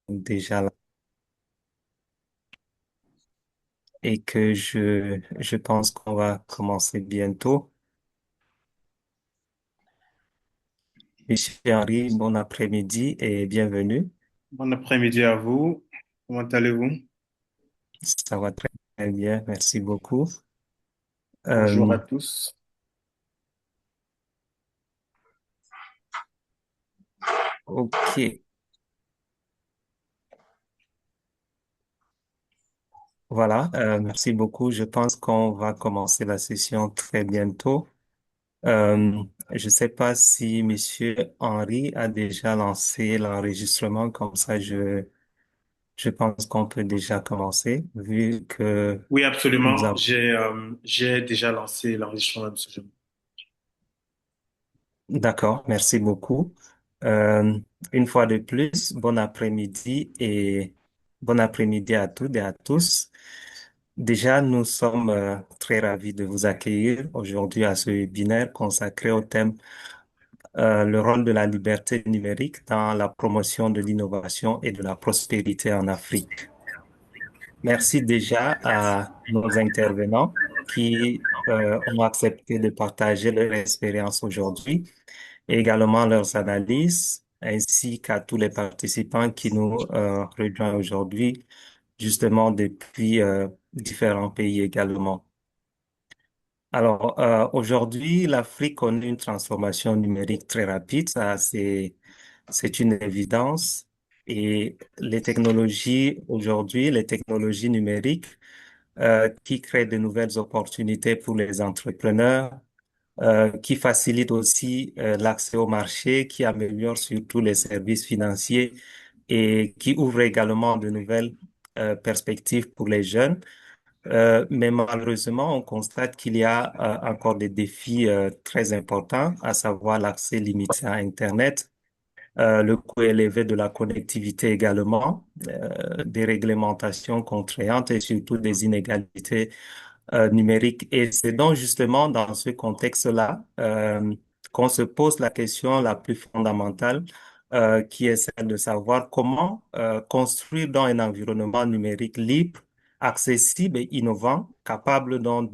déjà là et que je pense qu'on va commencer bientôt. Monsieur Henry, bon après-midi et bienvenue. Bon après-midi à vous. Comment allez-vous? Ça va très bien, merci beaucoup. Bonjour Euh, à tous. ok, voilà, merci beaucoup. Je pense qu'on va commencer la session très bientôt. Je ne sais pas si Monsieur Henry a déjà lancé l'enregistrement, comme ça je pense qu'on peut déjà commencer, vu que Oui, nous absolument. avons... J'ai déjà lancé l'enregistrement de ce jeu. D'accord, merci beaucoup. Euh, une fois de plus, bon après-midi à toutes et à tous. Déjà, nous sommes très ravis de vous accueillir aujourd'hui à ce webinaire consacré au thème le rôle de la liberté numérique dans la promotion de l'innovation et de la prospérité en Afrique. Merci déjà à nos intervenants qui ont accepté de partager leur expérience aujourd'hui et également leurs analyses, ainsi qu'à tous les participants qui nous rejoignent aujourd'hui, justement depuis différents pays également. Alors, aujourd'hui, l'Afrique connaît une transformation numérique très rapide, ça c'est une évidence. Et les technologies aujourd'hui, les technologies numériques qui créent de nouvelles opportunités pour les entrepreneurs, qui facilitent aussi l'accès au marché, qui améliorent surtout les services financiers et qui ouvrent également de nouvelles perspectives pour les jeunes. Mais malheureusement, on constate qu'il y a encore des défis très importants, à savoir l'accès limité à Internet, le coût élevé de la connectivité également, des réglementations contraignantes et surtout des inégalités numériques. Et c'est donc justement dans ce contexte-là qu'on se pose la question la plus fondamentale, qui est celle de savoir comment construire dans un environnement numérique libre, accessible et innovant, capable donc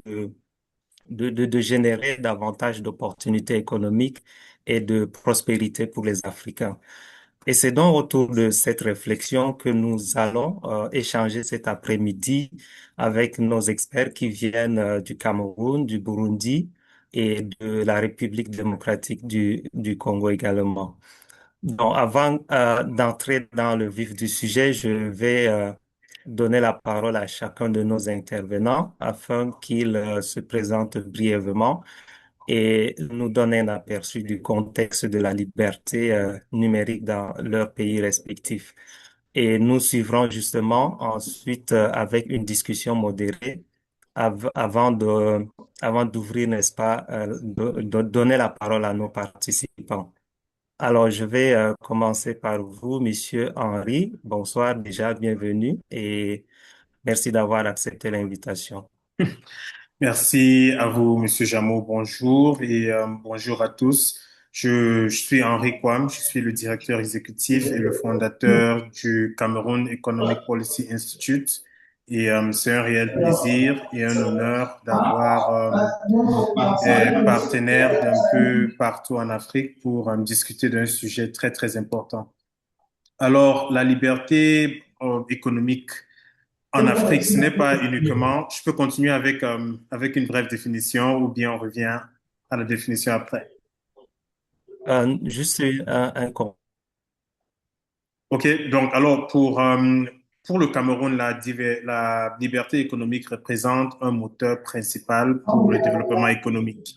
de générer davantage d'opportunités économiques et de prospérité pour les Africains. Et c'est donc autour de cette réflexion que nous allons échanger cet après-midi avec nos experts qui viennent du Cameroun, du Burundi et de la République démocratique du Congo également. Donc, avant d'entrer dans le vif du sujet, je vais donner la parole à chacun de nos intervenants afin qu'ils se présentent brièvement et nous donner un aperçu du contexte de la liberté numérique dans leurs pays respectifs. Et nous suivrons justement ensuite avec une discussion modérée avant d'ouvrir, n'est-ce pas, de donner la parole à nos participants. Alors, je vais commencer par vous, Monsieur Henry. Bonsoir, déjà, bienvenue et merci d'avoir accepté l'invitation. Merci à vous, Monsieur Jameau. Bonjour et bonjour à tous. Je suis Henri Kwam. Je suis le directeur exécutif et le fondateur du Cameroun Economic Policy Institute. Et c'est un réel plaisir et un honneur d'avoir des partenaires d'un peu partout en Afrique pour discuter d'un sujet très, très important. Alors, la liberté économique en Afrique, ce n'est pas uniquement, je peux continuer avec une brève définition ou bien on revient à la définition après. Juste OK, donc alors pour le Cameroun, la liberté économique représente un moteur principal pour le développement économique.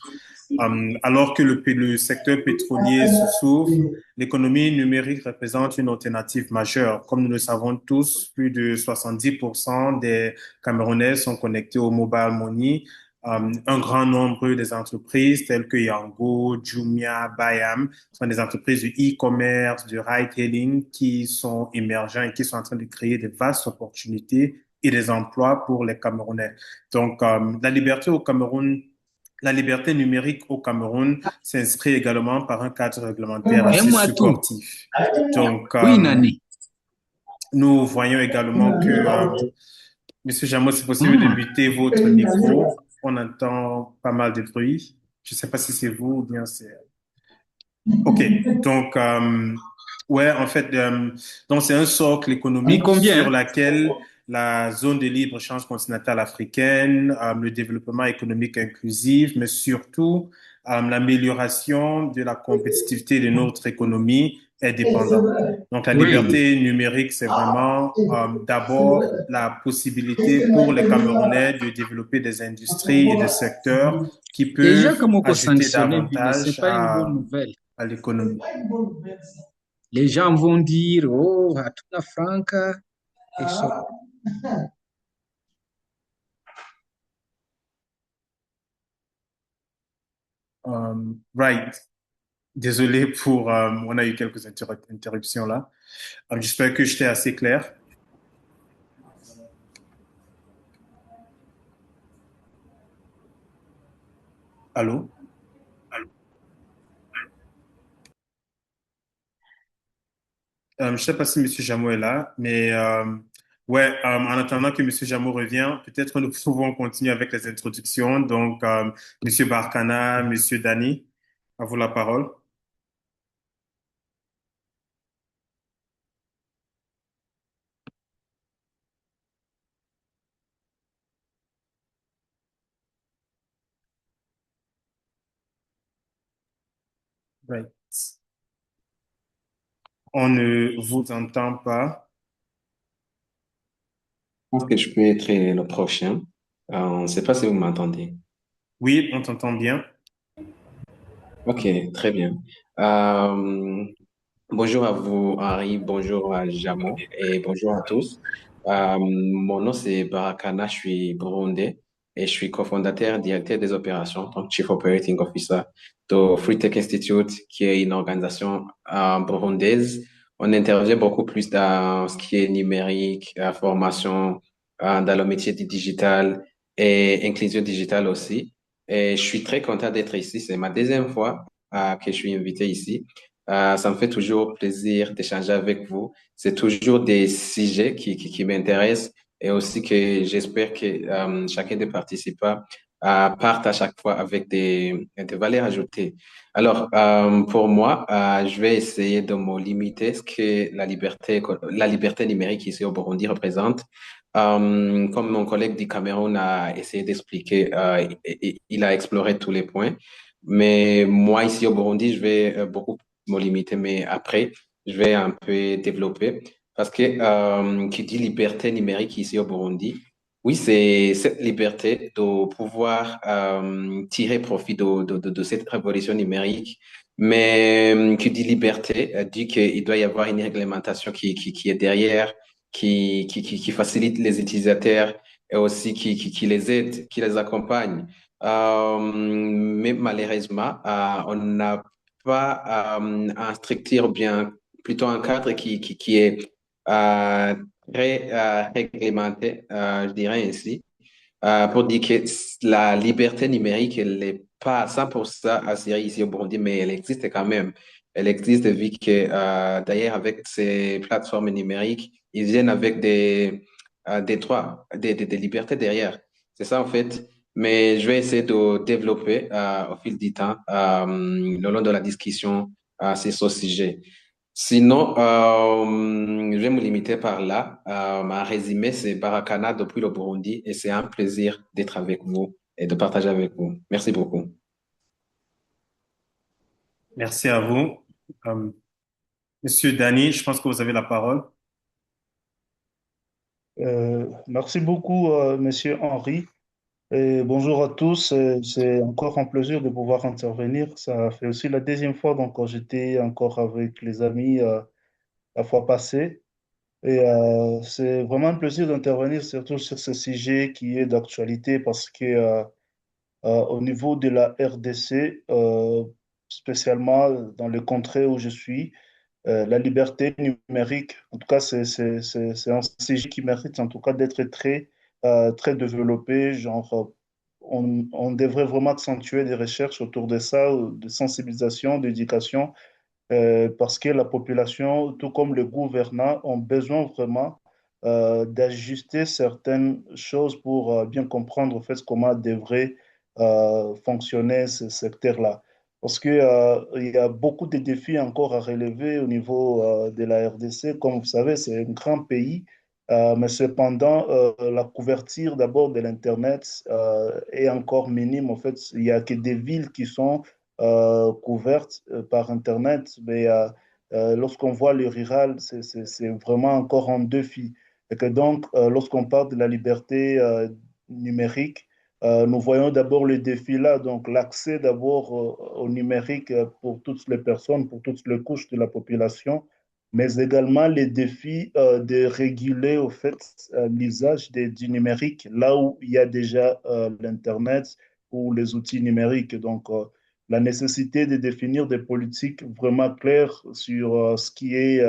Alors que le secteur pétrolier se souffre, l'économie numérique représente une alternative majeure. Comme nous le savons tous, plus de 70% des Camerounais sont connectés au mobile money. Un grand nombre des entreprises telles que Yango, Jumia, Bayam sont des entreprises du e-commerce, du ride-hailing qui sont émergents et qui sont en train de créer de vastes opportunités et des emplois pour les Camerounais. Donc, la liberté numérique au Cameroun s'inscrit également par un cadre réglementaire assez Aime-moi tout. supportif. Donc, Oui, Nani. nous voyons également que, Monsieur Jameau, c'est possible de Hmm. muter votre micro. On entend pas mal de bruit. Je ne sais pas si c'est vous ou bien c'est... OK. Donc, ouais, en fait, donc c'est un socle Ça me économique convient, sur hein? laquelle la zone de libre-échange continentale africaine, le développement économique inclusif, mais surtout l'amélioration de la compétitivité de notre économie est dépendant. Donc, la Oui. liberté numérique, c'est vraiment d'abord la possibilité pour les Camerounais de développer des industries et des secteurs qui Déjà, peuvent Kamoko ajouter sanctionné, mais ce n'est davantage pas une bonne nouvelle. à l'économie. Les gens vont dire, oh, Hatuna Franca, et ça. Right. Désolé pour, on a eu quelques interruptions là. J'espère que j'étais assez clair. Allô? Je ne sais pas si Monsieur Jameau est là, mais ouais, en attendant que Monsieur Jameau revienne, peut-être nous pouvons continuer avec les introductions. Donc, Monsieur Barkana, Monsieur Dani, à vous la parole. Right. On ne vous entend pas. Je pense que je peux être le prochain. Je ne sais pas si vous m'entendez. Oui, on t'entend bien. Ok, très bien. Euh, Bonjour à vous, Henri. Bonjour à Jamo et bonjour à tous. Mon nom c'est Barakana, je suis burundais et je suis cofondateur, directeur des opérations, donc Chief Operating Officer de Free Tech Institute, qui est une organisation burundaise. On intervient beaucoup plus dans ce qui est numérique, formation, dans le métier du digital et inclusion digitale aussi. Et je suis très content d'être ici. C'est ma deuxième fois que je suis invité ici. Ça me fait toujours plaisir d'échanger avec vous. C'est toujours des sujets qui m'intéressent et aussi que j'espère que chacun des participants parte à chaque fois avec des valeurs ajoutées. Alors, pour moi, je vais essayer de me limiter ce que la liberté numérique ici au Burundi représente. Comme mon collègue du Cameroun a essayé d'expliquer, il a exploré tous les points. Mais moi, ici au Burundi, je vais beaucoup me limiter, mais après, je vais un peu développer. Parce que qui dit liberté numérique ici au Burundi, oui, c'est cette liberté de pouvoir tirer profit de cette révolution numérique. Mais qui dit liberté, dit qu'il doit y avoir une réglementation qui est derrière, qui facilite les utilisateurs et aussi qui les aide, qui les accompagne. Mais malheureusement, on n'a pas un structure ou bien plutôt un cadre qui est euh, très réglementé, je dirais ainsi, pour dire que la liberté numérique, elle n'est pas à 100% assurée ici au Burundi, mais elle existe quand même. Elle existe vu que, d'ailleurs, avec ces plateformes numériques, ils viennent avec des droits, des libertés derrière. C'est ça, en fait. Mais je vais essayer de développer au fil du temps, le long de la discussion, sur ce sujet. Sinon, je vais me limiter par là. Ma résumé, c'est Barakana depuis le Burundi et c'est un plaisir d'être avec vous et de partager avec vous. Merci beaucoup. Merci à vous. Euh, Monsieur Dani, je pense que vous avez la parole. Merci beaucoup, Monsieur Henry. Et bonjour à tous. C'est encore un plaisir de pouvoir intervenir. Ça fait aussi la deuxième fois, donc quand j'étais encore avec les amis la fois passée. Et c'est vraiment un plaisir d'intervenir, surtout sur ce sujet qui est d'actualité, parce que au niveau de la RDC, spécialement dans le contrée où je suis, la liberté numérique, en tout cas, c'est un sujet qui mérite en tout cas d'être très développé. Genre, on devrait vraiment accentuer des recherches autour de ça, de sensibilisation, d'éducation, parce que la population, tout comme les gouvernants, ont besoin vraiment d'ajuster certaines choses pour bien comprendre en fait comment devrait fonctionner ce secteur-là. Parce que, il y a beaucoup de défis encore à relever au niveau de la RDC. Comme vous savez, c'est un grand pays, mais cependant, la couverture d'abord de l'Internet est encore minime. En fait, il n'y a que des villes qui sont couvertes par Internet, mais lorsqu'on voit le rural, c'est vraiment encore un défi. Et que donc, lorsqu'on parle de la liberté numérique, nous voyons d'abord le défi là, donc l'accès d'abord au numérique pour toutes les personnes, pour toutes les couches de la population, mais également les défis de réguler au fait l'usage du numérique là où il y a déjà l'Internet ou les outils numériques. Donc, la nécessité de définir des politiques vraiment claires sur ce qui est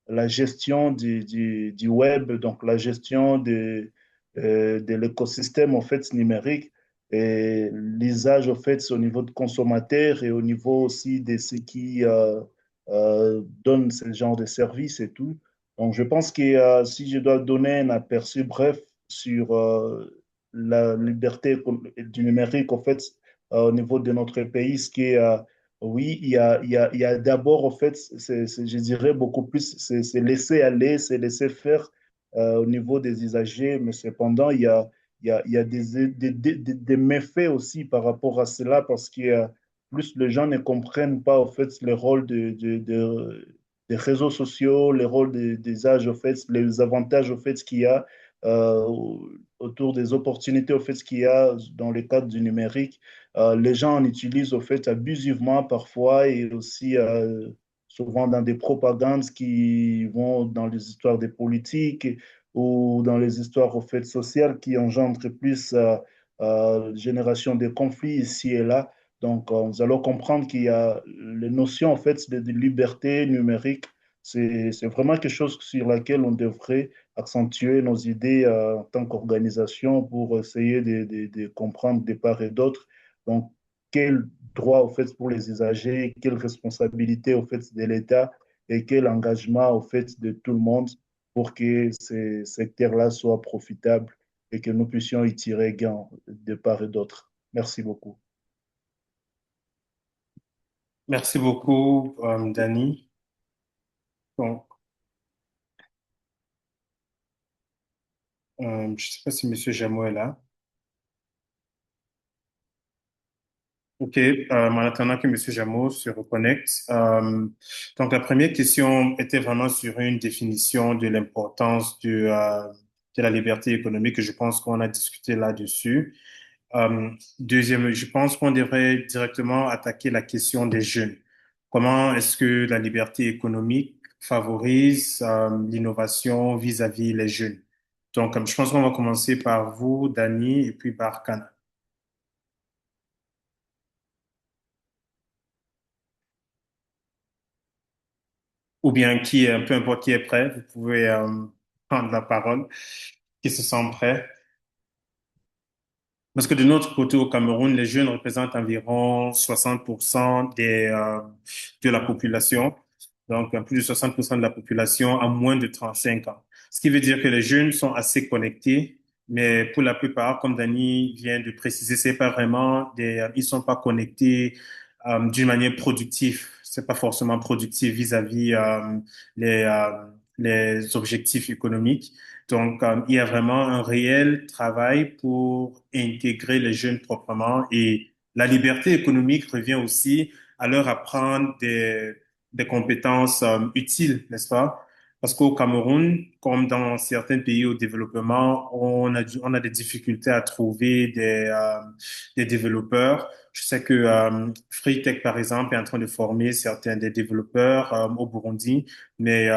la gestion du web, donc la gestion de l'écosystème en fait numérique et l'usage en fait au niveau de consommateurs et au niveau aussi de ceux qui donnent ce genre de services et tout. Donc je pense que si je dois donner un aperçu bref sur la liberté du numérique en fait au niveau de notre pays, ce qui est oui, il y a d'abord, en fait, je dirais beaucoup plus, c'est laisser aller, c'est laisser faire au niveau des usagers, mais cependant, il y a des méfaits aussi par rapport à cela parce que plus les gens ne comprennent pas, en fait, le rôle des réseaux sociaux, le rôle des âges, en fait, les avantages, en fait, qu'il y a euh, autour des opportunités, en fait, qu'il y a dans le cadre du numérique. Les gens en utilisent, au fait, abusivement parfois et aussi souvent dans des propagandes qui vont dans les histoires des politiques ou dans les histoires au fait sociales qui engendrent plus génération de conflits ici et là. Donc, nous allons comprendre qu'il y a les notions en fait de liberté numérique. C'est vraiment quelque chose sur laquelle on devrait accentuer nos idées en tant qu'organisation pour essayer de comprendre de part et d'autre. Donc, quel droit au fait pour les usagers, quelle responsabilité au fait de l'État et quel engagement au fait de tout le monde pour que ces secteurs-là soient profitables et que nous puissions y tirer gain de part et d'autre. Merci beaucoup. Merci beaucoup, Dani. Donc, je ne sais pas si Monsieur Jameau est là. OK, en attendant que Monsieur Jameau se reconnecte. Donc, la première question était vraiment sur une définition de l'importance de la liberté économique et je pense qu'on a discuté là-dessus. Deuxième, je pense qu'on devrait directement attaquer la question des jeunes. Comment est-ce que la liberté économique favorise l'innovation vis-à-vis les jeunes? Donc, je pense qu'on va commencer par vous, Dani, et puis par Kana. Ou bien qui est, peu importe qui est prêt, vous pouvez prendre la parole, qui se sent prêt. Parce que de notre côté au Cameroun, les jeunes représentent environ 60% de la population. Donc, plus de 60% de la population a moins de 35 ans. Ce qui veut dire que les jeunes sont assez connectés, mais pour la plupart, comme Dani vient de préciser, c'est pas vraiment ils sont pas connectés d'une manière productive. C'est pas forcément productif vis-à-vis les objectifs économiques. Donc, il y a vraiment un réel travail pour intégrer les jeunes proprement et la liberté économique revient aussi à leur apprendre des compétences utiles, n'est-ce pas? Parce qu'au Cameroun, comme dans certains pays au développement, on a des difficultés à trouver des développeurs. Je sais que Freetech, par exemple, est en train de former certains des développeurs au Burundi, mais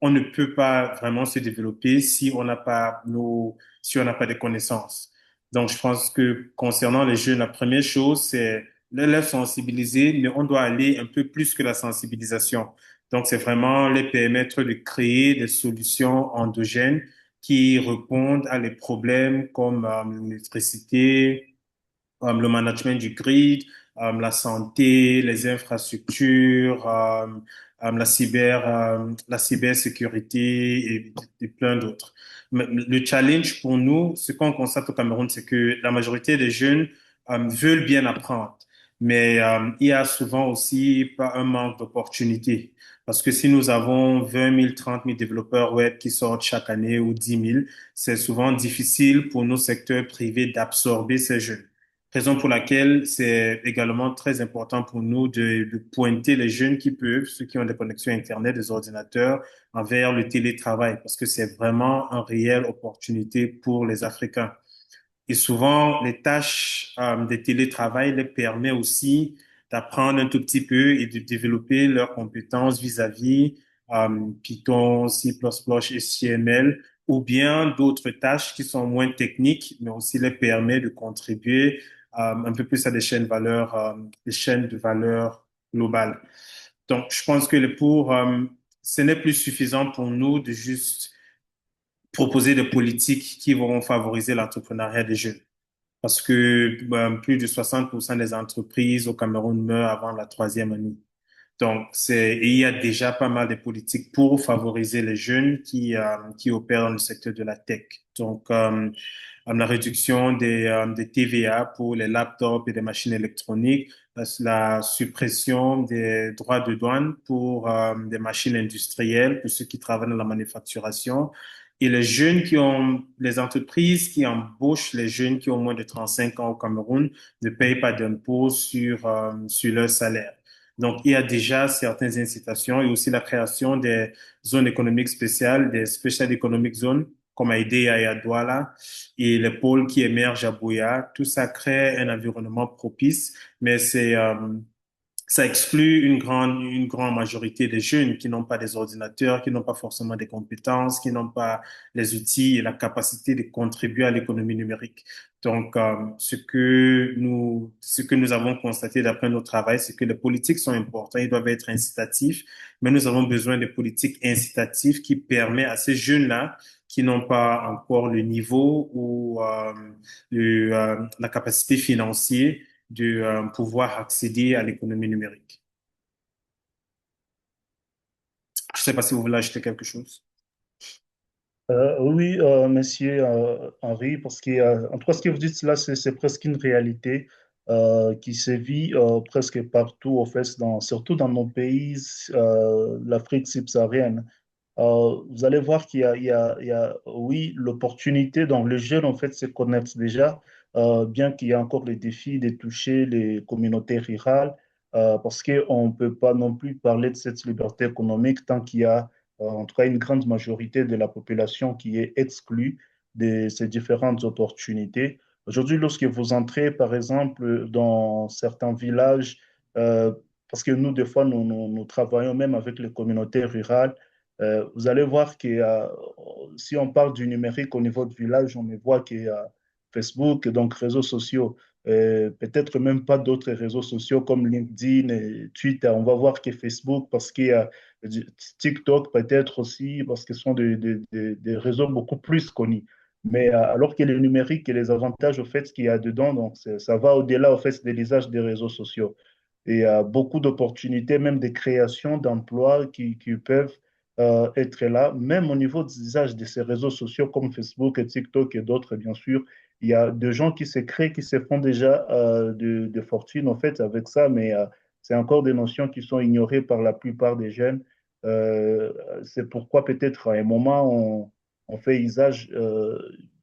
on ne peut pas vraiment se développer si on n'a pas de connaissances. Donc, je pense que concernant les jeunes, la première chose, c'est les sensibiliser, mais on doit aller un peu plus que la sensibilisation. Donc, c'est vraiment les permettre de créer des solutions endogènes qui répondent à les problèmes comme l'électricité, le management du grid, la santé, les infrastructures, la cybersécurité et plein d'autres. Mais le challenge pour nous, ce qu'on constate au Cameroun, c'est que la majorité des jeunes veulent bien apprendre, mais il y a souvent aussi pas un manque d'opportunités. Parce que si nous avons 20 000, 30 000 développeurs web qui sortent chaque année ou 10 000, c'est souvent difficile pour nos secteurs privés d'absorber ces jeunes. Raison pour laquelle c'est également très important pour nous de pointer les jeunes qui peuvent, ceux qui ont des connexions Internet, des ordinateurs, envers le télétravail, parce que c'est vraiment une réelle opportunité pour les Africains. Et souvent, les tâches de télétravail les permet aussi d'apprendre un tout petit peu et de développer leurs compétences vis-à-vis Python, C++ HTML, ou bien d'autres tâches qui sont moins techniques, mais aussi les permet de contribuer un peu plus à des chaînes de valeur globales. Donc, je pense que ce n'est plus suffisant pour nous de juste proposer des politiques qui vont favoriser l'entrepreneuriat des jeunes. Parce que plus de 60% des entreprises au Cameroun meurent avant la troisième année. Donc, et il y a déjà pas mal de politiques pour favoriser les jeunes qui opèrent dans le secteur de la tech. Donc, la réduction des TVA pour les laptops et les machines électroniques, la suppression des droits de douane pour des machines industrielles, pour ceux qui travaillent dans la manufacturation, et les entreprises qui embauchent les jeunes qui ont moins de 35 ans au Cameroun ne payent pas d'impôts sur leur salaire. Donc, il y a déjà certaines incitations et aussi la création des zones économiques spéciales, des Special Economic Zones, comme à Edea et à Douala, et les pôles qui émergent à Buea. Tout ça crée un environnement propice, mais ça exclut une grande majorité des jeunes qui n'ont pas des ordinateurs, qui n'ont pas forcément des compétences, qui n'ont pas les outils et la capacité de contribuer à l'économie numérique. Donc, ce que nous avons constaté d'après notre travail, c'est que les politiques sont importantes, ils doivent être incitatifs, mais nous avons besoin de politiques incitatives qui permettent à ces jeunes-là qui n'ont pas encore le niveau ou la capacité financière de pouvoir accéder à l'économie numérique. Je ne sais pas si vous voulez ajouter quelque chose. Oui, monsieur Henri, parce en tout cas, ce que vous dites là, c'est presque une réalité qui sévit presque partout, au fait, surtout dans nos pays, l'Afrique subsaharienne. Vous allez voir il y a, oui, l'opportunité. Donc, les jeunes, en fait, se connectent déjà, bien qu'il y ait encore les défis de toucher les communautés rurales, parce qu'on ne peut pas non plus parler de cette liberté économique tant qu'il y a, en tout cas, une grande majorité de la population qui est exclue de ces différentes opportunités. Aujourd'hui, lorsque vous entrez, par exemple, dans certains villages, euh, parce que nous, des fois, nous travaillons même avec les communautés rurales, vous allez voir que si on parle du numérique au niveau du village, on voit qu'il y a Facebook, donc réseaux sociaux, peut-être même pas d'autres réseaux sociaux comme LinkedIn et Twitter. On va voir que Facebook, parce qu'il y a TikTok peut-être aussi, parce que ce sont des réseaux beaucoup plus connus. Mais alors que le numérique et les avantages au fait qu'il y a dedans, donc ça va au-delà au fait de l'usage des réseaux sociaux. Et il y a beaucoup d'opportunités, même des créations d'emplois qui peuvent être là, même au niveau des usages de ces réseaux sociaux comme Facebook et TikTok et d'autres, bien sûr. Il y a des gens qui se créent, qui se font déjà de fortune en fait avec ça, mais c'est encore des notions qui sont ignorées par la plupart des jeunes. Euh, c'est pourquoi peut-être à un moment on fait usage,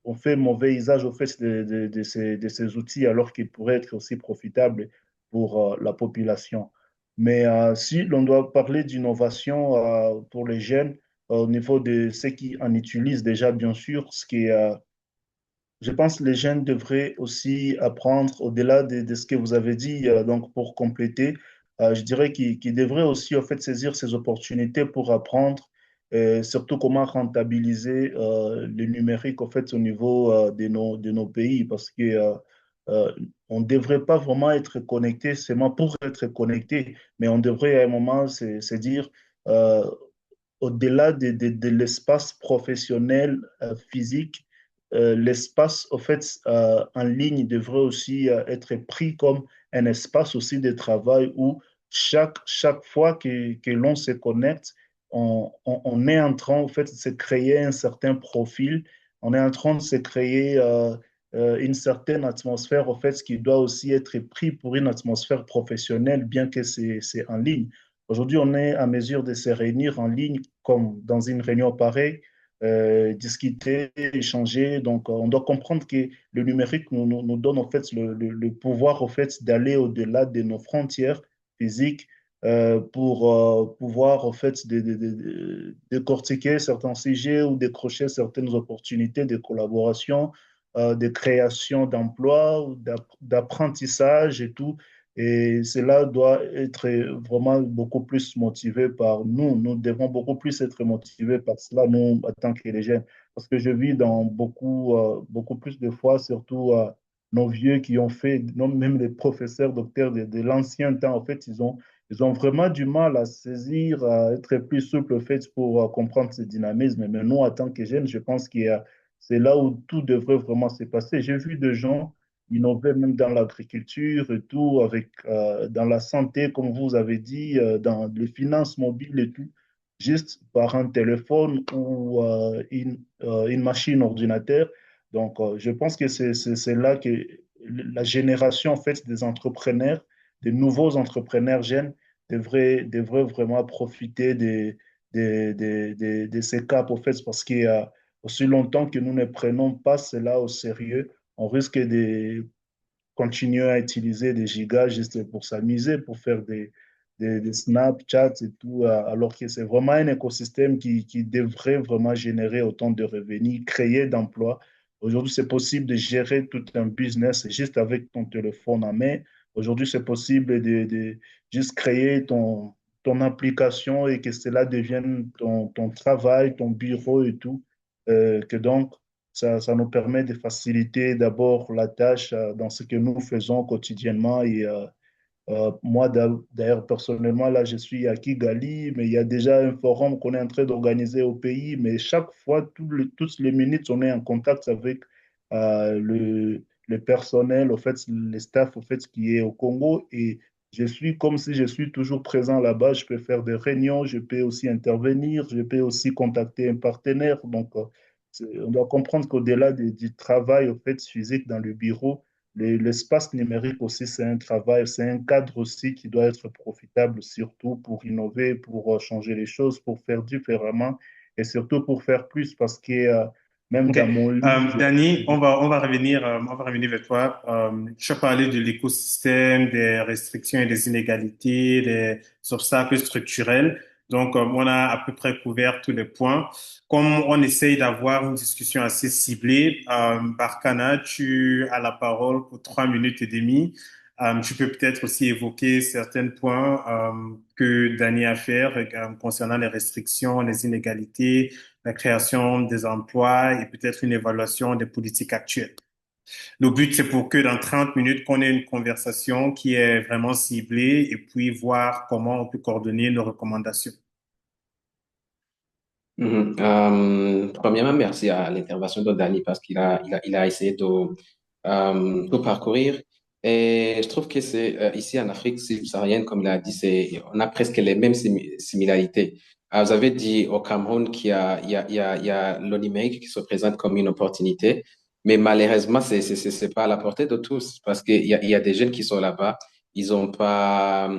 on fait mauvais usage au fait de ces outils alors qu'ils pourraient être aussi profitables pour la population. Mais si l'on doit parler d'innovation pour les jeunes, au niveau de ceux qui en utilisent déjà, bien sûr, je pense que les jeunes devraient aussi apprendre, au-delà de ce que vous avez dit, donc pour compléter, je dirais qu'ils devraient aussi en fait, saisir ces opportunités pour apprendre, surtout comment rentabiliser le numérique en fait, au niveau de nos pays, parce que on ne devrait pas vraiment être connecté seulement pour être connecté, mais on devrait à un moment se dire, euh, au-delà de l'espace professionnel physique, l'espace, en fait, en ligne devrait aussi être pris comme un espace aussi de travail où chaque fois que l'on se connecte, on est en train, en fait, de se créer un certain profil, on est en train de se créer une certaine atmosphère, en fait, qui doit aussi être pris pour une atmosphère professionnelle, bien que c'est en ligne. Aujourd'hui, on est à mesure de se réunir en ligne comme dans une réunion pareille, discuter, échanger. Donc, on doit comprendre que le numérique nous donne en fait le pouvoir en fait, d'aller au-delà de nos frontières physiques pour pouvoir en fait décortiquer certains sujets ou décrocher certaines opportunités de collaboration, de création d'emplois, d'apprentissage et tout. Et cela doit être vraiment beaucoup plus motivé par nous. Nous devons beaucoup plus être motivés par cela, nous, en tant que les jeunes. Parce que je vis dans beaucoup plus de fois, surtout nos vieux qui ont fait, non, même les professeurs, docteurs de l'ancien temps, en fait, ils ont vraiment du mal à saisir, à être plus souple, en fait, pour comprendre ce dynamisme. Mais nous, en tant que jeunes, je pense c'est là où tout devrait vraiment se passer. J'ai vu des gens innover même dans l'agriculture et tout, avec, dans la santé, comme vous avez dit, dans les finances mobiles et tout, juste par un téléphone ou une machine ordinateur. Donc, je pense que c'est là que la génération en fait, des entrepreneurs, des nouveaux entrepreneurs jeunes, devrait vraiment profiter de ces caps, en fait, parce qu'il y a aussi longtemps que nous ne prenons pas cela au sérieux, on risque de continuer à utiliser des gigas juste pour s'amuser, pour faire des Snapchats et tout, alors que c'est vraiment un écosystème qui devrait vraiment générer autant de revenus, créer d'emplois. Aujourd'hui, c'est possible de gérer tout un business juste avec ton téléphone en main. Aujourd'hui, c'est possible de juste créer ton application et que cela devienne ton travail, ton bureau et tout. Que donc, ça nous permet de faciliter d'abord la tâche dans ce que nous faisons quotidiennement. Et moi, d'ailleurs, personnellement, là, je suis à Kigali, mais il y a déjà un forum qu'on est en train d'organiser au pays. Mais chaque fois, toutes les minutes, on est en contact avec le personnel, au fait, le staff, au fait, qui est au Congo. Et je suis comme si je suis toujours présent là-bas. Je peux faire des réunions, je peux aussi intervenir, je peux aussi contacter un partenaire. Donc, on doit comprendre qu'au-delà du travail, au fait, physique dans le bureau, l'espace numérique aussi, c'est un travail, c'est un cadre aussi qui doit être profitable, surtout pour innover, pour changer les choses, pour faire différemment et surtout pour faire plus parce que même Ok. dans mon livre, Danny, on va revenir vers toi. Tu as parlé de l'écosystème, des restrictions et des inégalités, des obstacles structurels. Donc, on a à peu près couvert tous les points. Comme on essaye d'avoir une discussion assez ciblée, Barkana, tu as la parole pour 3 minutes et demie. Tu peux peut-être aussi évoquer certains points que Danny a fait concernant les restrictions, les inégalités, la création des emplois et peut-être une évaluation des politiques actuelles. Le but, c'est pour que dans 30 minutes, qu'on ait une conversation qui est vraiment ciblée et puis voir comment on peut coordonner nos recommandations. Premièrement, merci à l'intervention de Dani parce il a essayé de parcourir. Et je trouve que c'est ici en Afrique subsaharienne, comme il a dit, on a presque les mêmes similarités. Vous avez dit au Cameroun il y a le numérique qui se présente comme une opportunité, mais malheureusement, c'est pas à la portée de tous parce il y a des jeunes qui sont là-bas, ils ont pas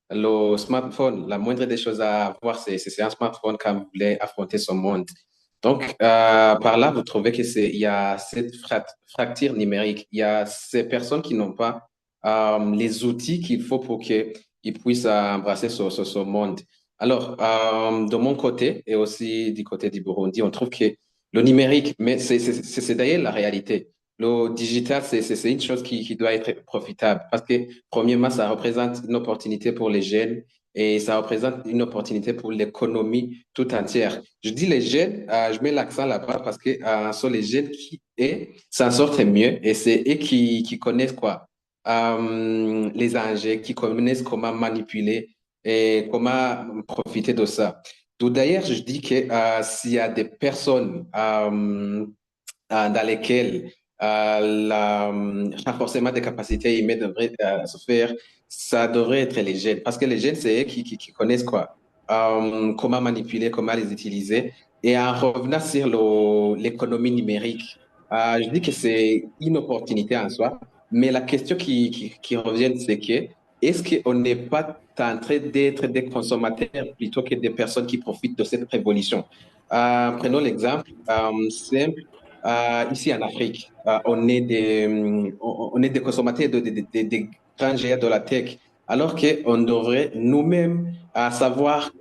le smartphone, la moindre des choses à avoir, c'est un smartphone quand vous voulez affronter son monde. Donc, par là, vous trouvez il y a cette fracture numérique. Il y a ces personnes qui n'ont pas les outils qu'il faut pour qu'ils puissent embrasser ce monde. Alors, de mon côté et aussi du côté du Burundi, on trouve que le numérique, mais c'est d'ailleurs la réalité. Le digital, c'est une chose qui doit être profitable parce que, premièrement, ça représente une opportunité pour les jeunes et ça représente une opportunité pour l'économie tout entière. Je dis les jeunes, je mets l'accent là-bas parce que ce sont les jeunes qui s'en sortent mieux et c'est eux qui connaissent quoi, les enjeux, qui connaissent comment manipuler et comment profiter de ça. D'ailleurs, je dis que s'il y a des personnes dans lesquels le renforcement des capacités humaines devrait se faire, ça devrait être les jeunes. Parce que les jeunes, c'est eux qui connaissent quoi? Comment manipuler, comment les utiliser. Et en revenant sur l'économie numérique, je dis que c'est une opportunité en soi, mais la question qui revient, c'est que est-ce qu'on n'est pas en train d'être des consommateurs plutôt que des personnes qui profitent de cette révolution? Prenons l'exemple simple. Ici en Afrique, on est des consommateurs des grands géants de la tech, alors qu'on devrait nous-mêmes savoir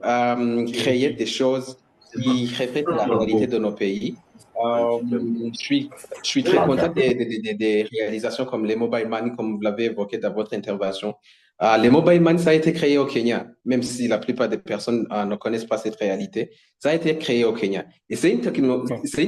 créer des choses qui reflètent la réalité de nos pays. Je suis très content des réalisations comme les mobile money, comme vous l'avez évoqué dans votre intervention. Les mobile money, ça a été créé au Kenya, même si la plupart des personnes ne connaissent pas cette réalité. Ça a été créé au Kenya. Et c'est une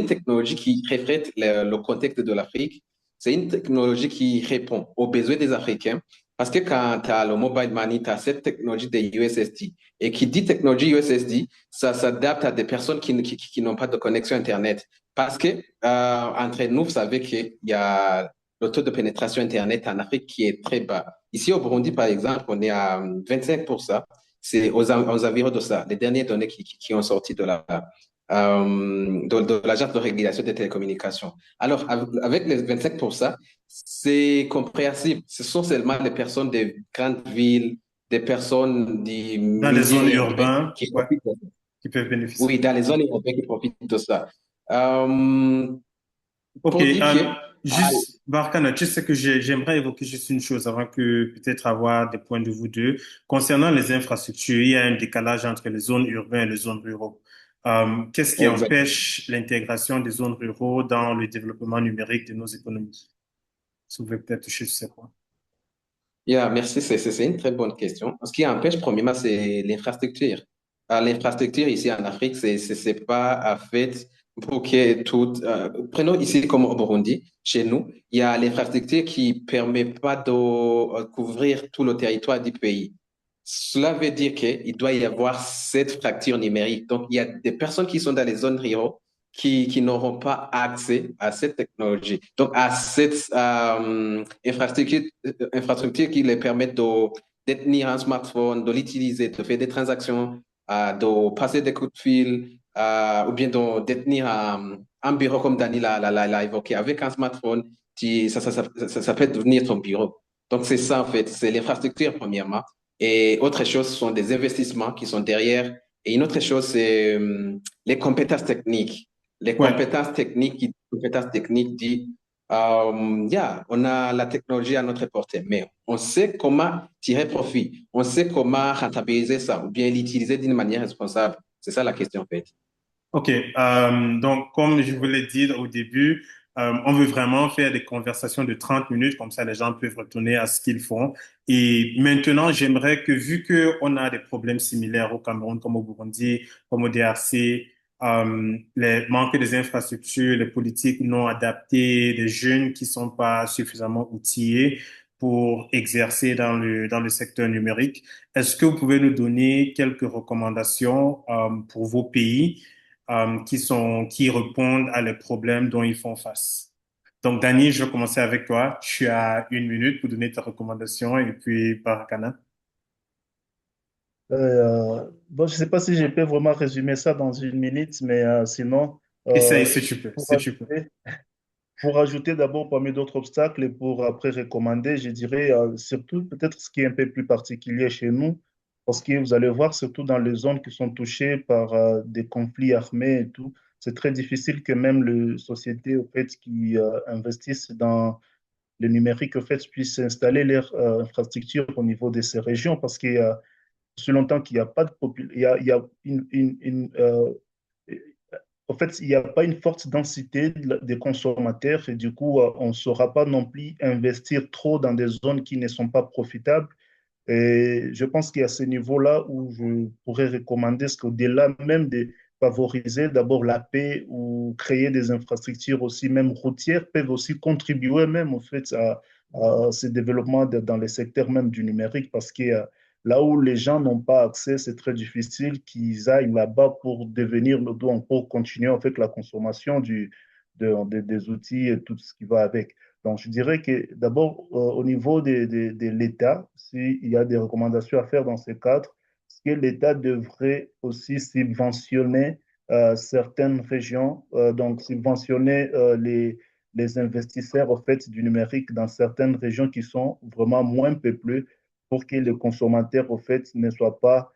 technologie qui reflète le contexte de l'Afrique. C'est une technologie qui répond aux besoins des Africains. Parce que quand tu as le mobile money, tu as cette technologie des USSD. Et qui dit technologie USSD, ça s'adapte à des personnes qui n'ont pas de connexion Internet. Parce que, entre nous, vous savez qu'il y a le taux de pénétration Internet en Afrique qui est très bas. Ici, au Burundi, par exemple, on est à 25%. C'est aux environs de ça. Les dernières données qui ont sorti de l'Agence de régulation des télécommunications. Alors, avec les 25%, c'est compréhensible. Ce sont seulement les personnes des grandes villes, des personnes du Dans les zones milieu urbain urbaines, qui ouais, profitent de ça. qui peuvent bénéficier. Oui, dans les zones urbaines qui profitent de ça. Euh, Ok, pour dire que, juste, Barkana, tu sais que j'aimerais évoquer juste une chose avant que peut-être avoir des points de vous deux. Concernant les infrastructures, il y a un décalage entre les zones urbaines et les zones rurales. Qu'est-ce qui exact. empêche l'intégration des zones rurales dans le développement numérique de nos économies? Si vous pouvez peut-être toucher sur ces points. Yeah, merci, c'est une très bonne question. Ce qui empêche, premièrement, c'est l'infrastructure. L'infrastructure ici en Afrique, c'est pas fait pour que tout. Prenons ici comme au Burundi, chez nous, il y a l'infrastructure qui permet pas de couvrir tout le territoire du pays. Cela veut dire qu'il doit y avoir cette fracture numérique. Donc, il y a des personnes qui sont dans les zones rurales qui n'auront pas accès à cette technologie. Donc, à cette infrastructure qui les permet de détenir un smartphone, de l'utiliser, de faire des transactions, de passer des coups de fil, ou bien de détenir un bureau comme Dani l'a évoqué. Avec un smartphone, ça peut devenir ton bureau. Donc, c'est ça, en fait. C'est l'infrastructure, premièrement. Et autre chose, ce sont des investissements qui sont derrière. Et une autre chose, c'est les compétences techniques. Les Ouais. compétences techniques dit, yeah, on a la technologie à notre portée, mais on sait comment tirer profit, on sait comment rentabiliser ça, ou bien l'utiliser d'une manière responsable. C'est ça la question, en fait. Ok, donc comme je vous l'ai dit au début, on veut vraiment faire des conversations de 30 minutes, comme ça les gens peuvent retourner à ce qu'ils font. Et maintenant, j'aimerais que, vu que on a des problèmes similaires au Cameroun, comme au Burundi, comme au DRC, les manques des infrastructures, les politiques non adaptées, des jeunes qui sont pas suffisamment outillés pour exercer dans le secteur numérique, est-ce que vous pouvez nous donner quelques recommandations, pour vos pays? Qui répondent à les problèmes dont ils font face. Donc, Dani, je vais commencer avec toi. Tu as une minute pour donner ta recommandation et puis Barakana. Bon, je ne sais pas si je peux vraiment résumer ça dans une minute, mais sinon, Essaye euh, si tu peux, pour si tu peux. ajouter, pour ajouter d'abord parmi d'autres obstacles et pour après recommander, je dirais surtout peut-être ce qui est un peu plus particulier chez nous, parce que vous allez voir, surtout dans les zones qui sont touchées par des conflits armés et tout, c'est très difficile que même les sociétés au fait, qui investissent dans le numérique au fait, puissent installer leurs infrastructures au niveau de ces régions, parce qu'il y a aussi longtemps qu'il n'y a pas de il y a en fait, il n'y a pas une forte densité des consommateurs et du coup, on ne saura pas non plus investir trop dans des zones qui ne sont pas profitables. Et je pense qu'à ce niveau-là où je pourrais recommander ce qu'au-delà même de favoriser d'abord la paix ou créer des infrastructures aussi, même routières, peuvent aussi contribuer même au fait à ce développement dans les secteurs même du numérique parce que là où les gens n'ont pas accès, c'est très difficile qu'ils aillent là-bas pour devenir le don, pour continuer en fait la consommation des outils et tout ce qui va avec. Donc, je dirais que d'abord, au niveau de l'État, s'il y a des recommandations à faire dans ce cadre, est-ce que l'État devrait aussi subventionner certaines régions, donc subventionner les investisseurs au fait, du numérique dans certaines régions qui sont vraiment moins peuplées pour que les consommateurs au fait, ne soient pas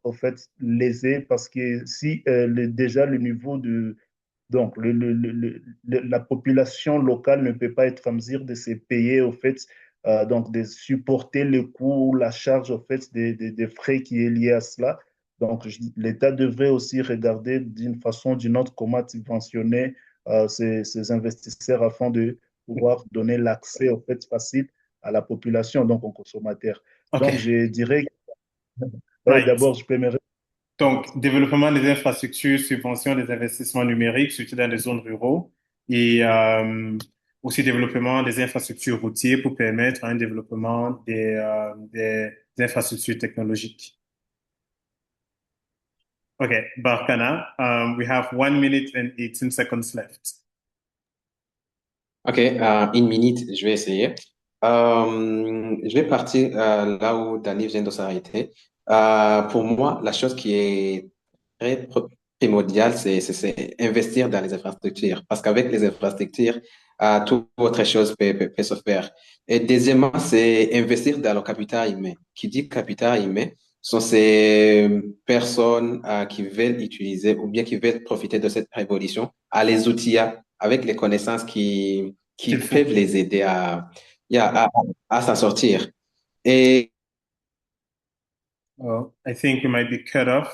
au fait, lésés parce que si déjà le niveau de donc, la population locale ne peut pas être en mesure de se payer, au fait, donc de supporter le coût, la charge, au fait, des frais qui est lié à cela. Donc, l'État devrait aussi regarder d'une façon ou d'une autre comment subventionner ces investisseurs afin de pouvoir donner l'accès, au fait, facile à la population, donc aux consommateurs. Donc, OK. je dirais, ouais, Right. d'abord, je peux me... Donc, développement des infrastructures, subvention des investissements numériques, surtout dans les zones ruraux, et aussi développement des infrastructures routières pour permettre un développement des infrastructures technologiques. Okay, Barkana, we have 1 minute and 18 seconds left. Ok, une minute, je vais essayer. Je vais partir là où Danny vient de s'arrêter. Pour moi, la chose qui est très primordiale, c'est investir dans les infrastructures. Parce qu'avec les infrastructures, toute autre chose peut se faire. Et deuxièmement, c'est investir dans le capital humain. Qui dit capital humain, sont ces personnes qui veulent utiliser ou bien qui veulent profiter de cette révolution à les outils avec les connaissances qui Qu'il faut. peuvent les aider yeah, à s'en sortir. Et Well, I think we might be cut off.